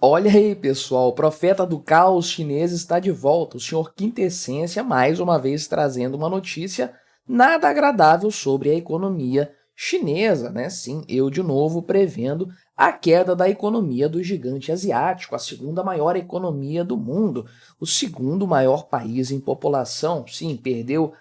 Olha aí, pessoal, o profeta do caos chinês está de volta, o senhor Quintessência, mais uma vez trazendo uma notícia nada agradável sobre a economia chinesa, né? Sim, eu de novo prevendo a queda da economia do gigante asiático, a segunda maior economia do mundo, o segundo maior país em população. Sim, perdeu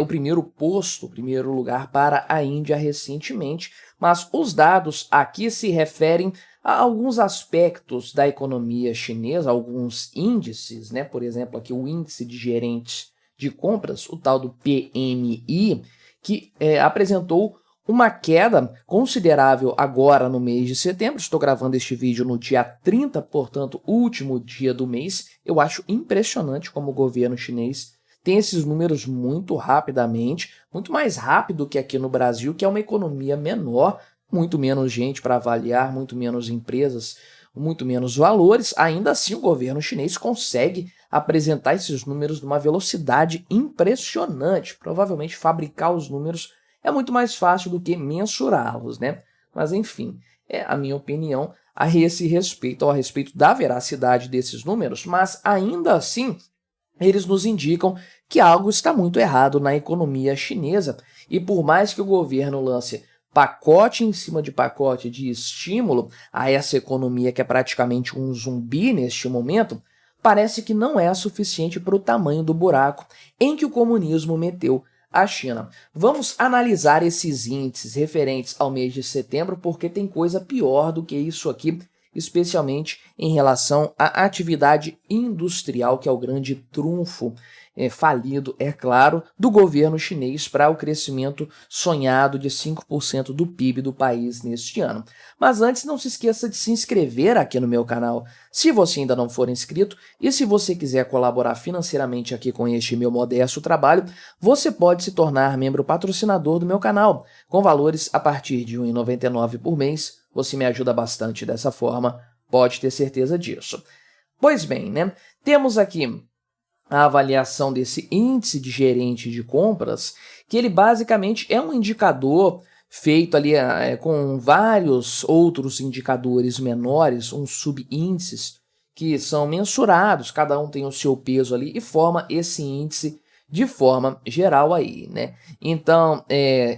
o primeiro posto, o primeiro lugar para a Índia recentemente, mas os dados aqui se referem a alguns aspectos da economia chinesa, alguns índices, né? Por exemplo, aqui o índice de gerentes de compras, o tal do PMI, que apresentou uma queda considerável agora no mês de setembro. Estou gravando este vídeo no dia 30, portanto, último dia do mês. Eu acho impressionante como o governo chinês tem esses números muito rapidamente, muito mais rápido que aqui no Brasil, que é uma economia menor, muito menos gente para avaliar, muito menos empresas, muito menos valores. Ainda assim, o governo chinês consegue apresentar esses números numa velocidade impressionante. Provavelmente fabricar os números é muito mais fácil do que mensurá-los, né? Mas enfim, é a minha opinião a esse respeito, a respeito da veracidade desses números, mas ainda assim eles nos indicam que algo está muito errado na economia chinesa, e por mais que o governo lance pacote em cima de pacote de estímulo a essa economia que é praticamente um zumbi neste momento, parece que não é suficiente para o tamanho do buraco em que o comunismo meteu a China. Vamos analisar esses índices referentes ao mês de setembro, porque tem coisa pior do que isso aqui, especialmente em relação à atividade industrial, que é o grande trunfo falido, é claro, do governo chinês para o crescimento sonhado de 5% do PIB do país neste ano. Mas antes, não se esqueça de se inscrever aqui no meu canal, se você ainda não for inscrito, e se você quiser colaborar financeiramente aqui com este meu modesto trabalho, você pode se tornar membro patrocinador do meu canal, com valores a partir de R$ 1,99 por mês. Você me ajuda bastante dessa forma, pode ter certeza disso. Pois bem, né? Temos aqui a avaliação desse índice de gerente de compras, que ele basicamente é um indicador feito ali com vários outros indicadores menores, uns subíndices que são mensurados, cada um tem o seu peso ali e forma esse índice de forma geral aí, né? Então,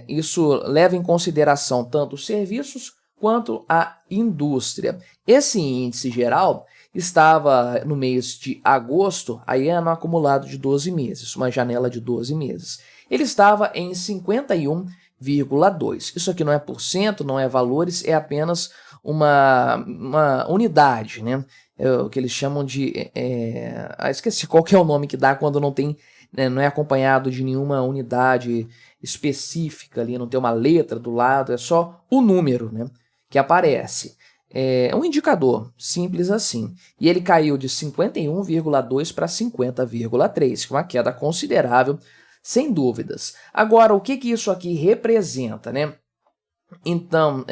isso leva em consideração tanto os serviços quanto a indústria. Esse índice geral estava no mês de agosto, aí é no acumulado de 12 meses, uma janela de 12 meses. Ele estava em 51,2. Isso aqui não é por cento, não é valores, é apenas uma unidade, né? O que eles chamam de... esqueci qual que é o nome que dá quando não tem, né, não é acompanhado de nenhuma unidade específica ali, não tem uma letra do lado, é só o número, né, que aparece. É um indicador, simples assim. E ele caiu de 51,2 para 50,3, uma queda considerável, sem dúvidas. Agora, o que isso aqui representa, né? Então,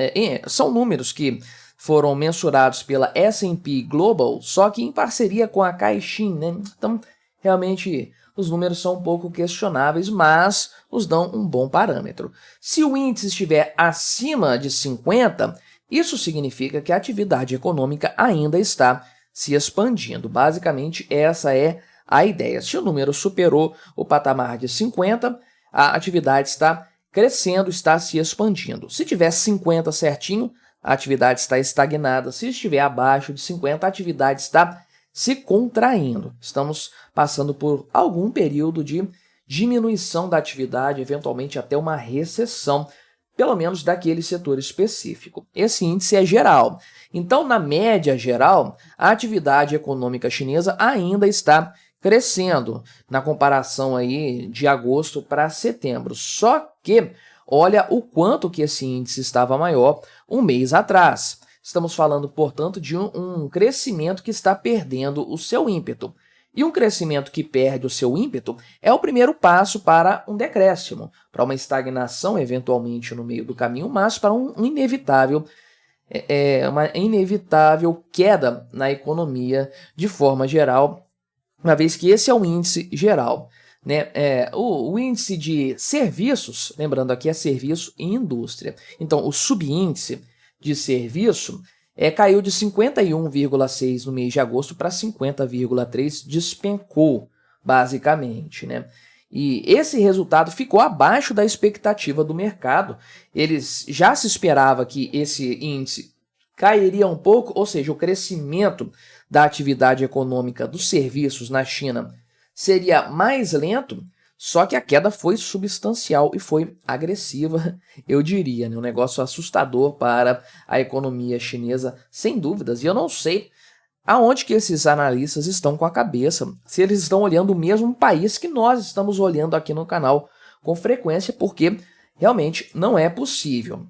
são números que foram mensurados pela S&P Global, só que em parceria com a Caixin, né? Então, realmente, os números são um pouco questionáveis, mas nos dão um bom parâmetro. Se o índice estiver acima de 50, isso significa que a atividade econômica ainda está se expandindo. Basicamente, essa é a ideia. Se o número superou o patamar de 50, a atividade está crescendo, está se expandindo. Se tiver 50 certinho, a atividade está estagnada. Se estiver abaixo de 50, a atividade está se contraindo. Estamos passando por algum período de diminuição da atividade, eventualmente até uma recessão, pelo menos daquele setor específico. Esse índice é geral. Então, na média geral, a atividade econômica chinesa ainda está crescendo na comparação aí de agosto para setembro. Só que olha o quanto que esse índice estava maior um mês atrás. Estamos falando, portanto, de um crescimento que está perdendo o seu ímpeto. E um crescimento que perde o seu ímpeto é o primeiro passo para um decréscimo, para uma estagnação, eventualmente, no meio do caminho, mas para uma inevitável queda na economia de forma geral, uma vez que esse é o índice geral, né? O índice de serviços, lembrando aqui, é serviço e indústria. Então, o subíndice de serviço caiu de 51,6 no mês de agosto para 50,3, despencou, basicamente, né? E esse resultado ficou abaixo da expectativa do mercado. Já se esperava que esse índice cairia um pouco, ou seja, o crescimento da atividade econômica dos serviços na China seria mais lento, só que a queda foi substancial e foi agressiva, eu diria, né? Um negócio assustador para a economia chinesa, sem dúvidas. E eu não sei aonde que esses analistas estão com a cabeça, se eles estão olhando o mesmo país que nós estamos olhando aqui no canal com frequência, porque realmente não é possível.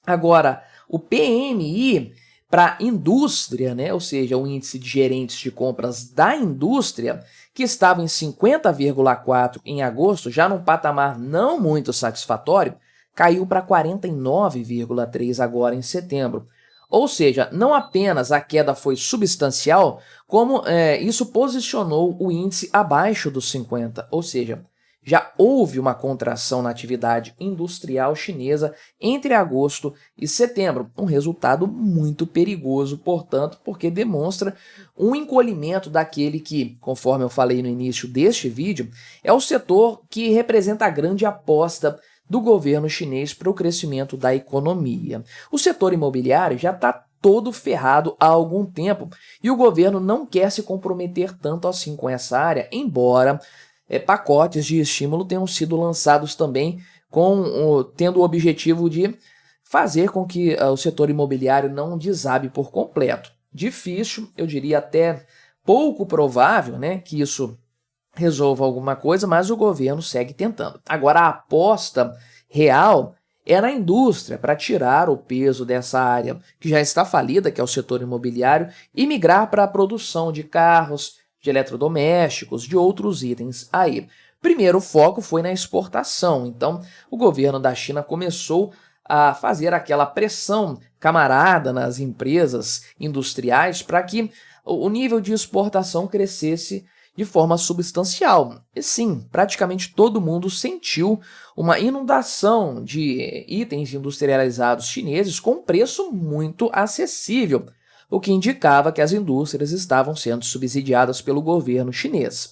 Agora, o PMI para indústria, né, ou seja, o índice de gerentes de compras da indústria, que estava em 50,4 em agosto, já num patamar não muito satisfatório, caiu para 49,3 agora em setembro. Ou seja, não apenas a queda foi substancial, como isso posicionou o índice abaixo dos 50, ou seja, já houve uma contração na atividade industrial chinesa entre agosto e setembro, um resultado muito perigoso, portanto, porque demonstra um encolhimento daquele que, conforme eu falei no início deste vídeo, é o setor que representa a grande aposta do governo chinês para o crescimento da economia. O setor imobiliário já está todo ferrado há algum tempo e o governo não quer se comprometer tanto assim com essa área, embora pacotes de estímulo tenham sido lançados também tendo o objetivo de fazer com que o setor imobiliário não desabe por completo. Difícil, eu diria até pouco provável, né, que isso resolva alguma coisa, mas o governo segue tentando. Agora, a aposta real é na indústria para tirar o peso dessa área que já está falida, que é o setor imobiliário, e migrar para a produção de carros, de eletrodomésticos, de outros itens aí. Primeiro, o foco foi na exportação, então o governo da China começou a fazer aquela pressão camarada nas empresas industriais para que o nível de exportação crescesse de forma substancial. E sim, praticamente todo mundo sentiu uma inundação de itens industrializados chineses com preço muito acessível, o que indicava que as indústrias estavam sendo subsidiadas pelo governo chinês.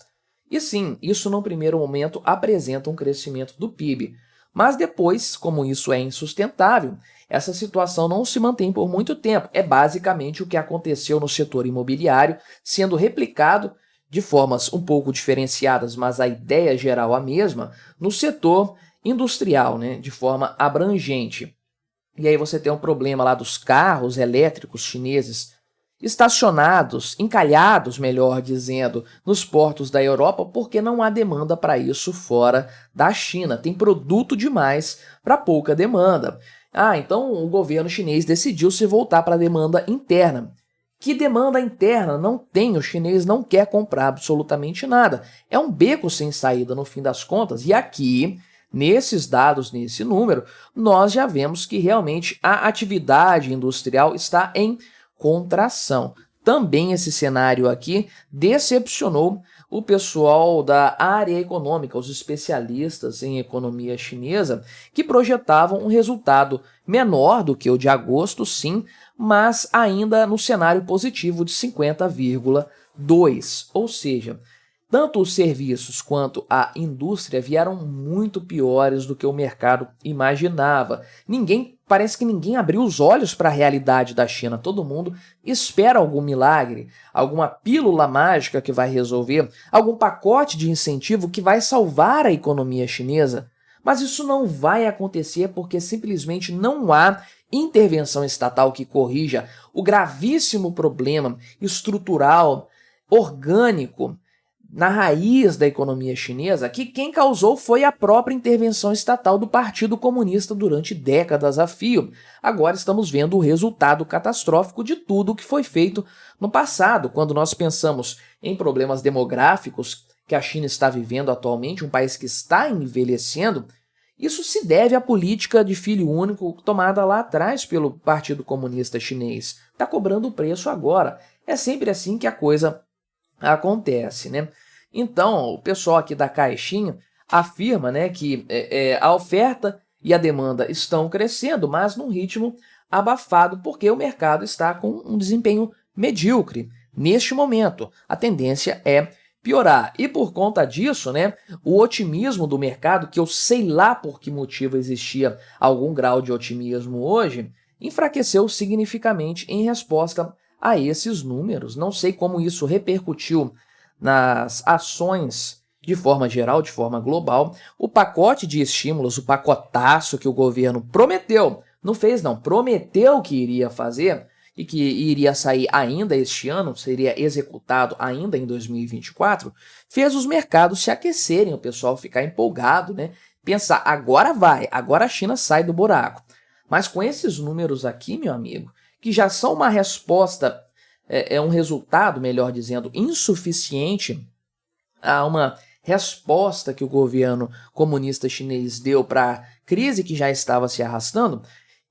E sim, isso num primeiro momento apresenta um crescimento do PIB, mas depois, como isso é insustentável, essa situação não se mantém por muito tempo. É basicamente o que aconteceu no setor imobiliário, sendo replicado de formas um pouco diferenciadas, mas a ideia geral a mesma, no setor industrial, né, de forma abrangente. E aí você tem um problema lá dos carros elétricos chineses estacionados, encalhados, melhor dizendo, nos portos da Europa, porque não há demanda para isso fora da China. Tem produto demais para pouca demanda. Então o governo chinês decidiu se voltar para a demanda interna. Que demanda interna não tem, o chinês não quer comprar absolutamente nada. É um beco sem saída no fim das contas. E aqui, nesses dados, nesse número, nós já vemos que realmente a atividade industrial está em contração. Também esse cenário aqui decepcionou o pessoal da área econômica, os especialistas em economia chinesa, que projetavam um resultado menor do que o de agosto, sim, mas ainda no cenário positivo de 50,2, ou seja, tanto os serviços quanto a indústria vieram muito piores do que o mercado imaginava. Parece que ninguém abriu os olhos para a realidade da China. Todo mundo espera algum milagre, alguma pílula mágica que vai resolver, algum pacote de incentivo que vai salvar a economia chinesa. Mas isso não vai acontecer porque simplesmente não há intervenção estatal que corrija o gravíssimo problema estrutural, orgânico, na raiz da economia chinesa, que quem causou foi a própria intervenção estatal do Partido Comunista durante décadas a fio. Agora estamos vendo o resultado catastrófico de tudo o que foi feito no passado, quando nós pensamos em problemas demográficos que a China está vivendo atualmente, um país que está envelhecendo. Isso se deve à política de filho único tomada lá atrás pelo Partido Comunista Chinês. Está cobrando o preço agora. É sempre assim que a coisa acontece, né? Então, o pessoal aqui da caixinha afirma, né, que a oferta e a demanda estão crescendo, mas num ritmo abafado porque o mercado está com um desempenho medíocre. Neste momento, a tendência é piorar. E por conta disso, né, o otimismo do mercado, que eu sei lá por que motivo existia algum grau de otimismo hoje, enfraqueceu significativamente em resposta a esses números. Não sei como isso repercutiu nas ações de forma geral, de forma global. O pacote de estímulos, o pacotaço que o governo prometeu, não fez não, prometeu que iria fazer e que iria sair ainda este ano, seria executado ainda em 2024, fez os mercados se aquecerem, o pessoal ficar empolgado, né? Pensar, agora vai, agora a China sai do buraco. Mas com esses números aqui, meu amigo, que já são uma resposta, um resultado, melhor dizendo, insuficiente a uma resposta que o governo comunista chinês deu para a crise que já estava se arrastando,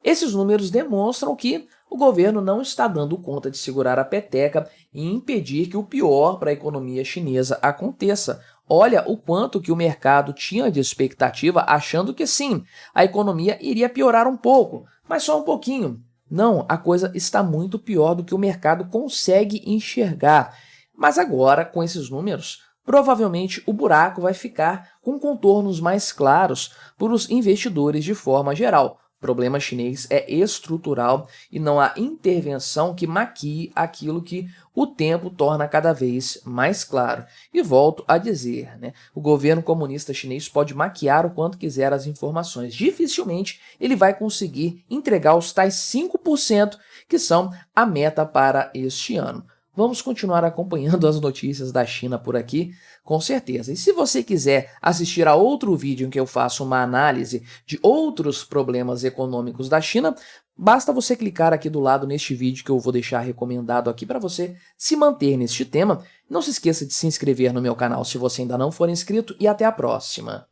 esses números demonstram que o governo não está dando conta de segurar a peteca e impedir que o pior para a economia chinesa aconteça. Olha o quanto que o mercado tinha de expectativa, achando que sim, a economia iria piorar um pouco, mas só um pouquinho. Não, a coisa está muito pior do que o mercado consegue enxergar. Mas agora, com esses números, provavelmente o buraco vai ficar com contornos mais claros para os investidores de forma geral. O problema chinês é estrutural e não há intervenção que maquie aquilo que o tempo torna cada vez mais claro. E volto a dizer, né, o governo comunista chinês pode maquiar o quanto quiser as informações. Dificilmente ele vai conseguir entregar os tais 5% que são a meta para este ano. Vamos continuar acompanhando as notícias da China por aqui, com certeza. E se você quiser assistir a outro vídeo em que eu faço uma análise de outros problemas econômicos da China, basta você clicar aqui do lado neste vídeo que eu vou deixar recomendado aqui para você se manter neste tema. Não se esqueça de se inscrever no meu canal se você ainda não for inscrito e até a próxima.